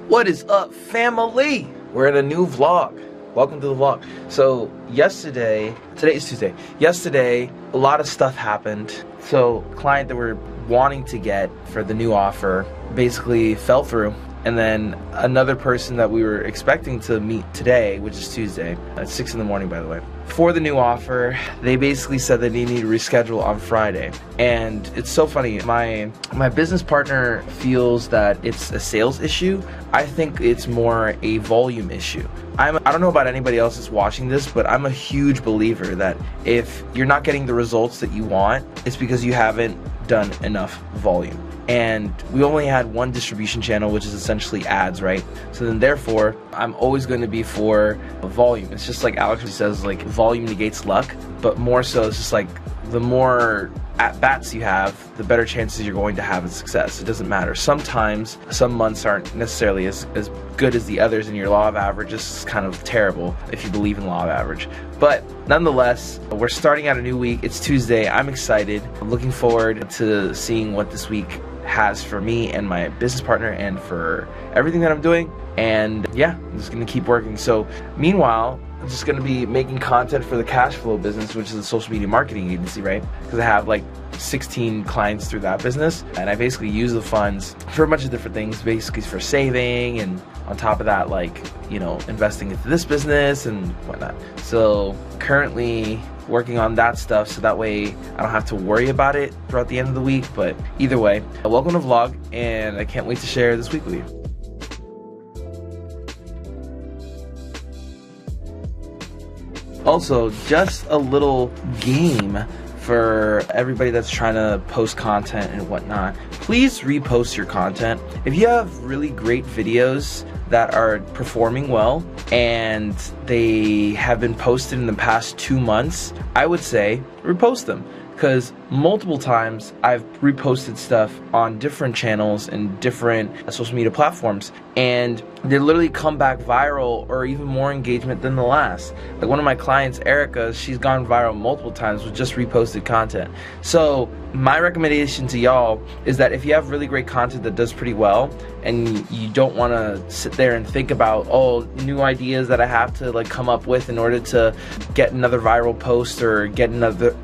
What is up, family? We're in a new vlog. Welcome to the vlog. So today is Tuesday. Yesterday, a lot of stuff happened. So client that we're wanting to get for the new offer basically fell through. And then another person that we were expecting to meet today, which is Tuesday, at 6 in the morning, by the way, for the new offer, they basically said that they need to reschedule on Friday. And it's so funny, my business partner feels that it's a sales issue. I think it's more a volume issue. I don't know about anybody else that's watching this, but I'm a huge believer that if you're not getting the results that you want, it's because you haven't done enough volume. And we only had one distribution channel, which is essentially ads, right? So then therefore, I'm always going to be for volume. It's just like Alex says, like, volume negates luck, but more so it's just like the more at-bats you have, the better chances you're going to have of success. It doesn't matter. Sometimes some months aren't necessarily as good as the others, and your law of average is kind of terrible if you believe in law of average. But nonetheless, we're starting out a new week. It's Tuesday. I'm excited. I'm looking forward to seeing what this week has for me and my business partner and for everything that I'm doing. And yeah, I'm just gonna keep working. So meanwhile, I'm just gonna be making content for the cash flow business, which is a social media marketing agency, right? Because I have like 16 clients through that business, and I basically use the funds for a bunch of different things, basically for saving, and on top of that, like, you know, investing into this business and whatnot. So currently working on that stuff, so that way I don't have to worry about it throughout the end of the week. But either way, welcome to the vlog, and I can't wait to share this week with you. Also, just a little game for everybody that's trying to post content and whatnot. Please repost your content. If you have really great videos that are performing well and they have been posted in the past 2 months, I would say repost them. Because multiple times I've reposted stuff on different channels and different social media platforms, and they literally come back viral or even more engagement than the last. Like one of my clients, Erica, she's gone viral multiple times with just reposted content. So my recommendation to y'all is that if you have really great content that does pretty well, and you don't want to sit there and think about, oh, new ideas that I have to like come up with in order to get another viral post or get another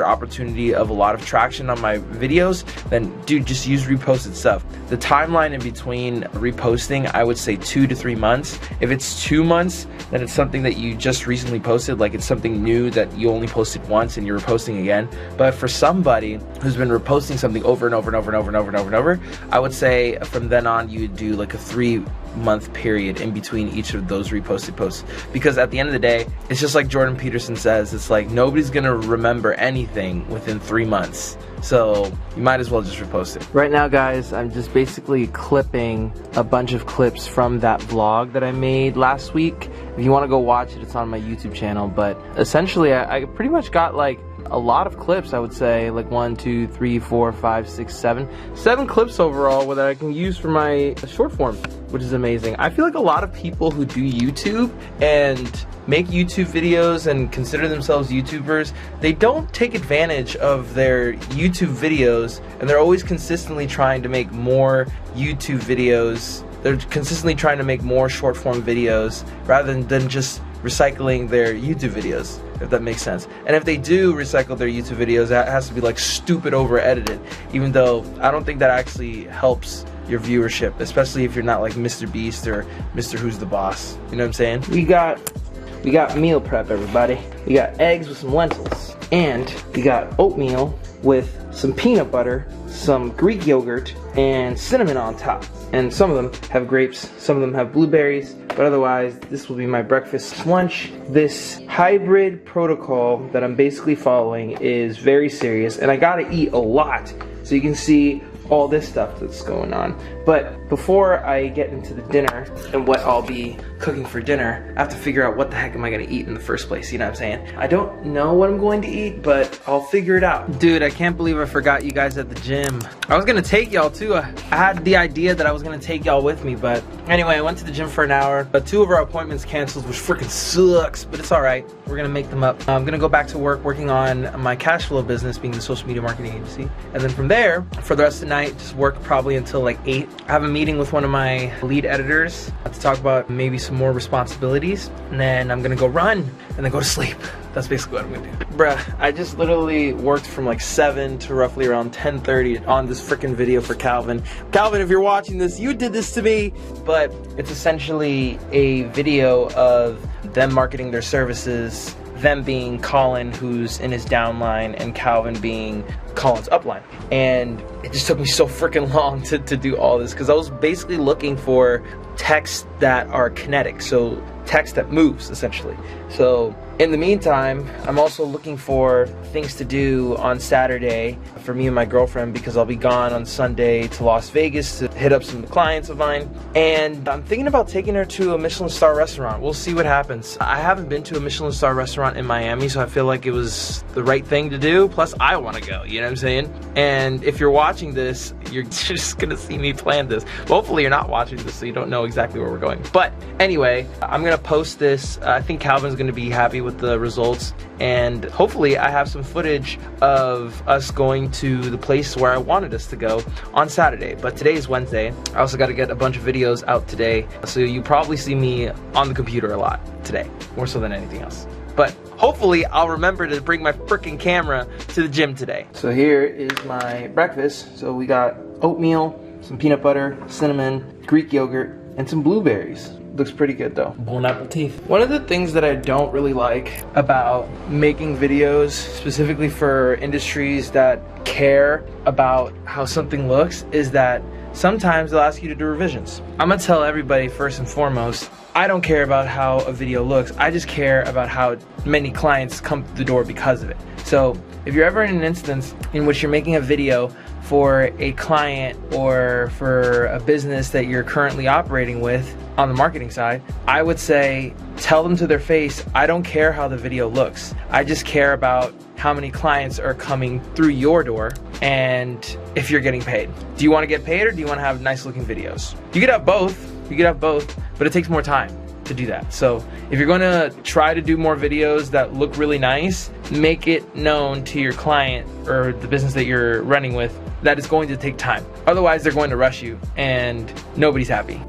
opportunity of a lot of traction on my videos, then dude, just use reposted stuff. The timeline in between reposting, I would say 2 to 3 months. If it's 2 months, then it's something that you just recently posted, like it's something new that you only posted once and you're reposting again. But for somebody who's been reposting something over and over and over and over and over and over and over, I would say from then on you would do like a 3-month period in between each of those reposted posts. Because at the end of the day, it's just like Jordan Peterson says, it's like nobody's gonna remember anything within 3 months. So you might as well just repost it. Right now, guys, I'm just basically clipping a bunch of clips from that vlog that I made last week. If you want to go watch it, it's on my YouTube channel. But essentially, I pretty much got like a lot of clips. I would say like 1, 2, 3, 4, 5, 6, 7 clips overall that I can use for my short form, which is amazing. I feel like a lot of people who do YouTube and make YouTube videos and consider themselves YouTubers, they don't take advantage of their YouTube videos, and they're always consistently trying to make more YouTube videos. They're consistently trying to make more short form videos rather than just recycling their YouTube videos, if that makes sense. And if they do recycle their YouTube videos, that has to be like stupid over edited, even though I don't think that actually helps your viewership, especially if you're not like Mr. Beast or Mr. Who's the Boss. You know what I'm saying? We got meal prep, everybody. We got eggs with some lentils, and we got oatmeal with some peanut butter, some Greek yogurt, and cinnamon on top. And some of them have grapes, some of them have blueberries, but otherwise this will be my breakfast lunch. This hybrid protocol that I'm basically following is very serious, and I gotta eat a lot so you can see all this stuff that's going on. But before I get into the dinner and what I'll be cooking for dinner, I have to figure out what the heck am I gonna eat in the first place, you know what I'm saying? I don't know what I'm going to eat, but I'll figure it out. Dude, I can't believe I forgot you guys at the gym. I was gonna take y'all too. I had the idea that I was gonna take y'all with me, but anyway, I went to the gym for an hour, but 2 of our appointments canceled, which freaking sucks, but it's all right. We're gonna make them up. I'm gonna go back to work working on my cash flow business, being the social media marketing agency. And then from there, for the rest of the night, just work probably until like 8 I have a meeting with one of my lead editors to talk about maybe some more responsibilities, and then I'm gonna go run and then go to sleep. That's basically what I'm gonna do. Bruh, I just literally worked from like 7 to roughly around 10:30 on this freaking video for Calvin. Calvin, if you're watching this, you did this to me. But it's essentially a video of them marketing their services, them being Colin, who's in his downline, and Calvin being Colin's upline. And it just took me so freaking long to do all this, because I was basically looking for text that are kinetic, so text that moves essentially. So in the meantime, I'm also looking for things to do on Saturday for me and my girlfriend, because I'll be gone on Sunday to Las Vegas to hit up some clients of mine. And I'm thinking about taking her to a Michelin star restaurant. We'll see what happens. I haven't been to a Michelin star restaurant in Miami, so I feel like it was the right thing to do. Plus, I want to go, you know what I'm saying? And if you're watching this, you're just gonna see me plan this. Hopefully you're not watching this, so you don't know exactly where we're going. But anyway, I'm gonna post this. I think Calvin's gonna be happy with the results, and hopefully I have some footage of us going to the place where I wanted us to go on Saturday. But today is Wednesday. I also got to get a bunch of videos out today, so you probably see me on the computer a lot today, more so than anything else. But hopefully I'll remember to bring my freaking camera to the gym today. So here is my breakfast. So we got oatmeal, some peanut butter, cinnamon, Greek yogurt, and some blueberries. Looks pretty good though. Bon appetit. One of the things that I don't really like about making videos, specifically for industries that care about how something looks, is that sometimes they'll ask you to do revisions. I'm gonna tell everybody first and foremost, I don't care about how a video looks. I just care about how many clients come through the door because of it. So if you're ever in an instance in which you're making a video for a client or for a business that you're currently operating with on the marketing side, I would say tell them to their face, I don't care how the video looks. I just care about how many clients are coming through your door and if you're getting paid. Do you want to get paid, or do you want to have nice looking videos? You could have both. You could have both, but it takes more time to do that. So if you're going to try to do more videos that look really nice, make it known to your client or the business that you're running with that it's going to take time. Otherwise, they're going to rush you and nobody's happy.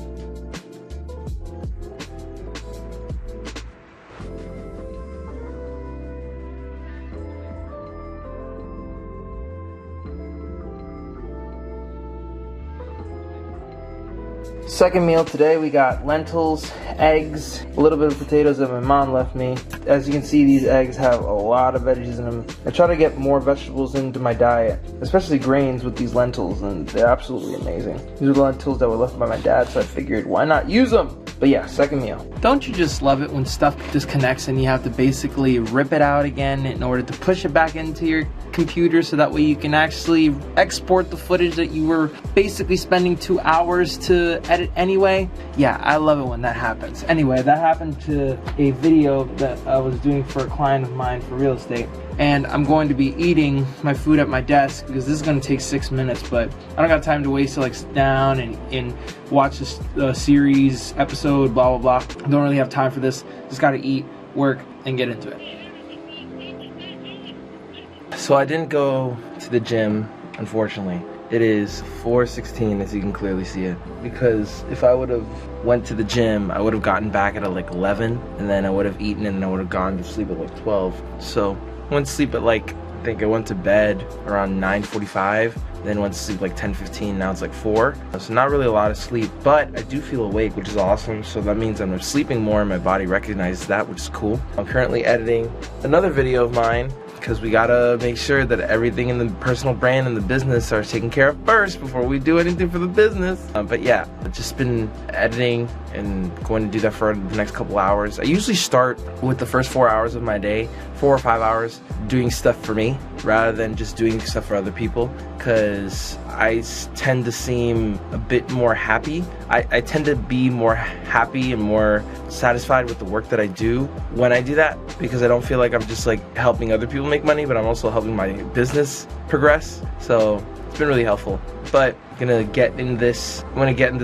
Second meal today, we got lentils, eggs, a little bit of potatoes that my mom left me. As you can see, these eggs have a lot of veggies in them. I try to get more vegetables into my diet, especially grains with these lentils, and they're absolutely amazing. These are the lentils that were left by my dad, so I figured why not use them? But yeah, second meal. Don't you just love it when stuff disconnects and you have to basically rip it out again in order to push it back into your computer so that way you can actually export the footage that you were basically spending 2 hours to edit anyway? Yeah, I love it when that happens. Anyway, that happened to a video that I was doing for a client of mine for real estate. And I'm going to be eating my food at my desk because this is going to take 6 minutes, but I don't got time to waste to like sit down and watch this series episode, blah, blah, blah. I don't really have time for this. Just got to eat, work, and get into it. So I didn't go to the gym, unfortunately. It is 4:16, as you can clearly see it. Because if I would have went to the gym, I would have gotten back at like 11, and then I would have eaten, and I would have gone to sleep at like 12. So I went to sleep at like, I think I went to bed around 9:45, then went to sleep like 10:15, now it's like 4. So not really a lot of sleep, but I do feel awake, which is awesome. So that means I'm sleeping more and my body recognizes that, which is cool. I'm currently editing another video of mine, because we gotta make sure that everything in the personal brand and the business are taken care of first before we do anything for the business. But yeah, I've just been editing and going to do that for the next couple hours. I usually start with the first 4 hours of my day, 4 or 5 hours, doing stuff for me rather than just doing stuff for other people, because I tend to seem a bit more happy. I tend to be more happy and more satisfied with the work that I do when I do that, because I don't feel like I'm just like helping other people make money, but I'm also helping my business progress. So it's been really helpful. but I'm gonna get in this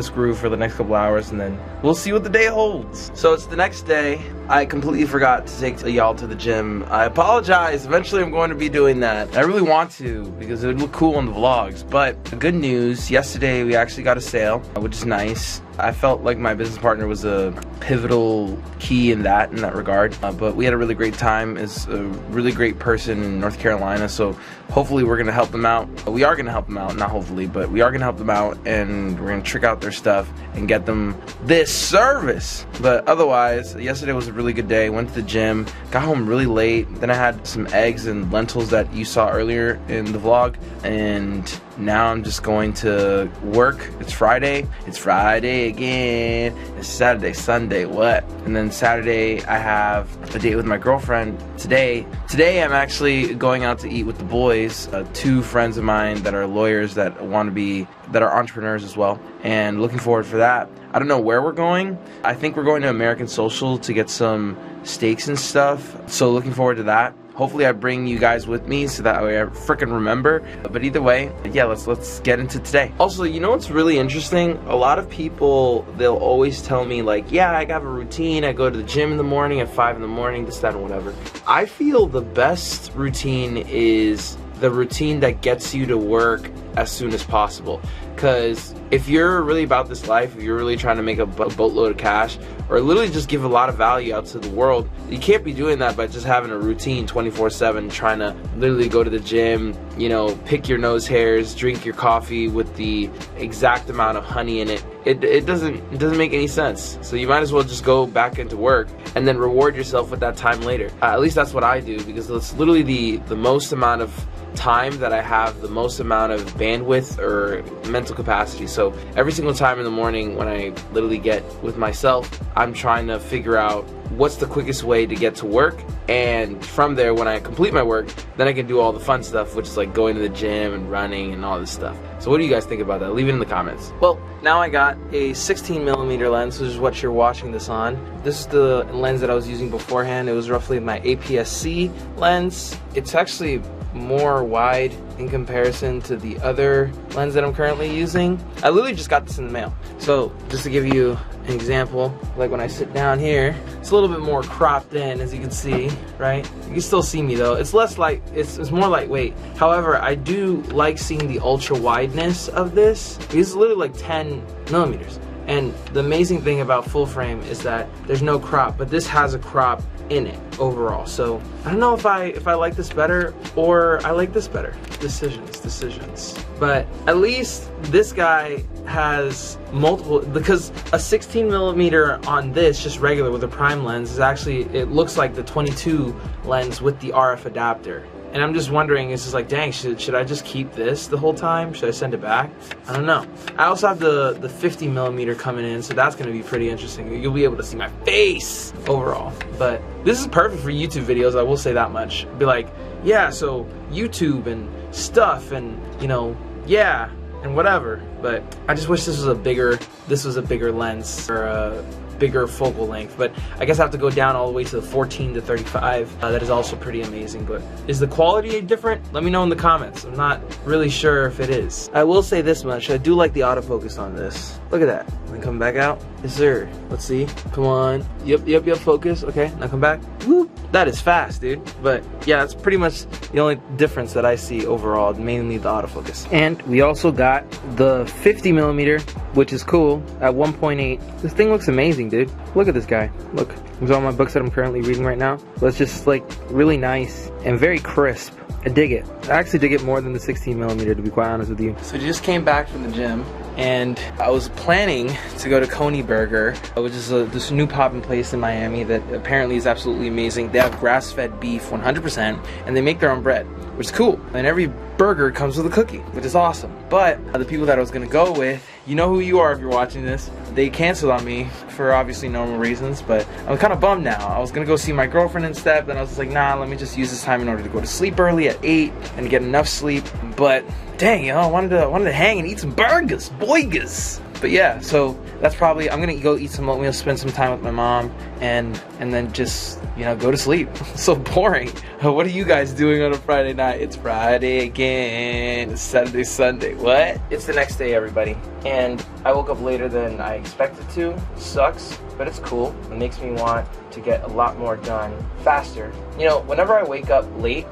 groove for the next couple hours, and then we'll see what the day holds. So it's the next day. I completely forgot to take y'all to the gym. I apologize. Eventually I'm going to be doing that. I really want to because it would look cool on the vlogs. But the good news, yesterday we actually got a sale, which is nice. I felt like my business partner was a pivotal key in that regard. But we had a really great time. Is a really great person in North Carolina, so hopefully we're gonna help them out. We are gonna help them out, not hopefully, but we are gonna help them out, and we're gonna trick out their stuff and get them this service. But otherwise, yesterday was a really good day. Went to the gym, got home really late. Then I had some eggs and lentils that you saw earlier in the vlog, and now I'm just going to work. It's Friday. It's Friday again. It's Saturday, Sunday, what? And then Saturday I have a date with my girlfriend. Today I'm actually going out to eat with the boys. Two friends of mine that are lawyers that are entrepreneurs as well, and looking forward for that. I don't know where we're going. I think we're going to American Social to get some steaks and stuff. So looking forward to that. Hopefully I bring you guys with me so that way I freaking remember. But either way, yeah, let's get into today. Also, you know what's really interesting? A lot of people, they'll always tell me like, yeah, I have a routine. I go to the gym in the morning at 5 in the morning, this, that, and whatever. I feel the best routine is the routine that gets you to work as soon as possible. Because if you're really about this life, if you're really trying to make a boatload of cash, or literally just give a lot of value out to the world, you can't be doing that by just having a routine 24/7, trying to literally go to the gym, you know, pick your nose hairs, drink your coffee with the exact amount of honey in it. It doesn't make any sense. So you might as well just go back into work and then reward yourself with that time later. At least that's what I do, because it's literally the most amount of time that I have, the most amount of bandwidth or mental capacity. So every single time in the morning when I literally get with myself, I'm trying to figure out what's the quickest way to get to work, and from there, when I complete my work, then I can do all the fun stuff, which is like going to the gym and running and all this stuff. So what do you guys think about that? Leave it in the comments. Well, now I got a 16mm lens, which is what you're watching this on. This is the lens that I was using beforehand. It was roughly my APS-C lens. It's actually more wide in comparison to the other lens that I'm currently using. I literally just got this in the mail. So just to give you an example, like when I sit down here, it's a little bit more cropped in, as you can see, right? You can still see me though. It's less light, it's more lightweight. However, I do like seeing the ultra wideness of this. It's literally like 10mm. And the amazing thing about full frame is that there's no crop, but this has a crop in it overall. So I don't know if I like this better or I like this better. Decisions. But at least this guy has multiple, because a 16mm on this, just regular with a prime lens, is actually, it looks like the 22 lens with the RF adapter. And I'm just wondering, it's just like, dang, should I just keep this the whole time? Should I send it back? I don't know. I also have the 50mm coming in, so that's gonna be pretty interesting. You'll be able to see my face overall. But this is perfect for YouTube videos, I will say that much. Be like, yeah, so YouTube and stuff and, you know, yeah, and whatever. But I just wish this was a bigger lens, or a bigger focal length. But I guess I have to go down all the way to the 14 to 35. That is also pretty amazing. But is the quality different? Let me know in the comments. I'm not really sure if it is. I will say this much, I do like the autofocus on this. Look at that. Then come back out. Yes sir. Let's see. Come on. Yep, focus. Okay, now come back. Whoop. That is fast, dude. But yeah, that's pretty much the only difference that I see overall, mainly the autofocus. And we also got the 50mm, which is cool, at 1.8. This thing looks amazing, dude. Look at this guy. Look, these are all my books that I'm currently reading right now. But it's just like really nice and very crisp. I dig it. I actually dig it more than the 16mm, to be quite honest with you. So just came back from the gym, and I was planning to go to Coney Burger, which is this new poppin' place in Miami that apparently is absolutely amazing. They have grass-fed beef 100%, and they make their own bread, which is cool. And every burger comes with a cookie, which is awesome. But the people that I was gonna go with, you know who you are if you're watching this, they canceled on me for obviously normal reasons, but I'm kind of bummed now. I was gonna go see my girlfriend instead, then I was just like, nah, let me just use this time in order to go to sleep early at 8 and get enough sleep. But dang, yo, I wanted to hang and eat some burgers, boygas. But yeah, so that's probably, I'm gonna go eat some oatmeal, spend some time with my mom, and then just, you know, go to sleep. So boring. What are you guys doing on a Friday night? It's Friday again. It's Saturday, Sunday. What? It's the next day, everybody. And I woke up later than I expected to. It sucks, but it's cool. It makes me want to get a lot more done faster. You know, whenever I wake up late,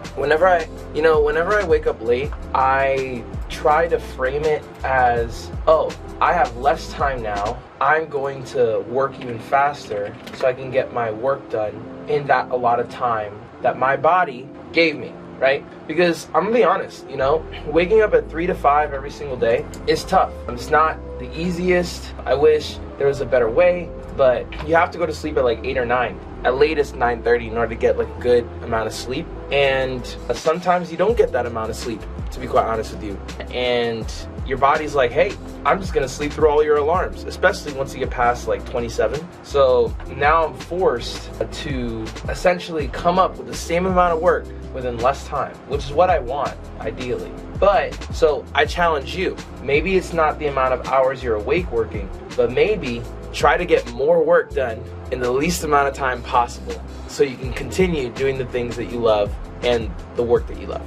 I try to frame it as, oh, I have less time now. I'm going to work even faster so I can get my work done in that a lot of time that my body gave me, right? Because I'm gonna be honest, you know, waking up at 3 to 5 every single day is tough. It's not the easiest. I wish there was a better way, but you have to go to sleep at like 8 or 9. At latest 9:30 in order to get like a good amount of sleep. And sometimes you don't get that amount of sleep, to be quite honest with you. And your body's like, hey, I'm just gonna sleep through all your alarms, especially once you get past like 27. So now I'm forced to essentially come up with the same amount of work within less time, which is what I want, ideally. But, so I challenge you, maybe it's not the amount of hours you're awake working, but maybe try to get more work done in the least amount of time possible so you can continue doing the things that you love and the work that you love.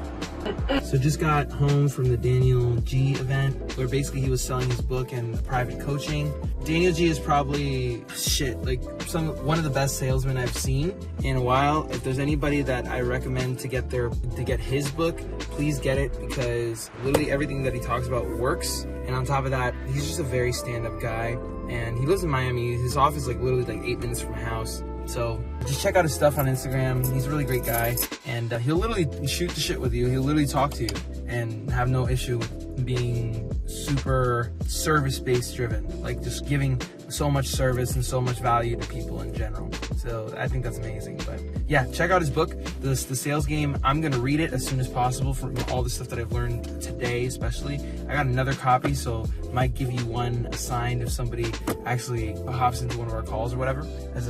So just got home from the Daniel G event where basically he was selling his book and private coaching. Daniel G is probably one of the best salesmen I've seen in a while. If there's anybody that I recommend to get his book, please get it, because literally everything that he talks about works. And on top of that, he's just a very stand-up guy, and he lives in Miami. His office is like literally like 8 minutes from my house. So just check out his stuff on Instagram. He's a really great guy, and he'll literally shoot the shit with you. He'll literally talk to you and have no issue with being super service-based driven, like just giving so much service and so much value to people in general. So I think that's amazing. But yeah, check out his book, The Sales Game. I'm gonna read it as soon as possible from all the stuff that I've learned today, especially. I got another copy, so might give you one assigned if somebody actually hops into one of our calls or whatever, as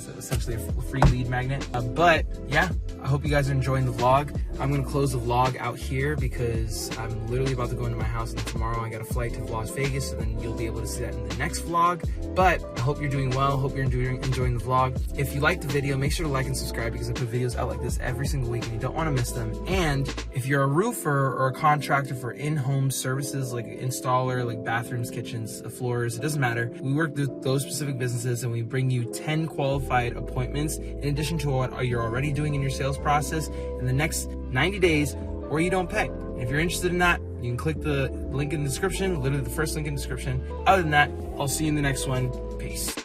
essentially a free lead magnet. But yeah, I hope you guys are enjoying the vlog. I'm gonna close the vlog out here because I'm literally about to go into my house, and tomorrow I got a flight to Las Vegas, and then you'll be able to see that in the next vlog. But I hope you're doing well. Hope you're enjoying the vlog. If you liked the video, make sure to like and subscribe, because I put videos out like this every single week and you don't want to miss them. And if you're a roofer or a contractor for in-home services like installer, like bathrooms, kitchens, floors, it doesn't matter. We work with those specific businesses, and we bring you 10 qualified appointments in addition to what you're already doing in your sales process in the next 90 days, or you don't pay. And if you're interested in that, you can click the link in the description, literally the first link in the description. Other than that, I'll see you in the next one. Peace.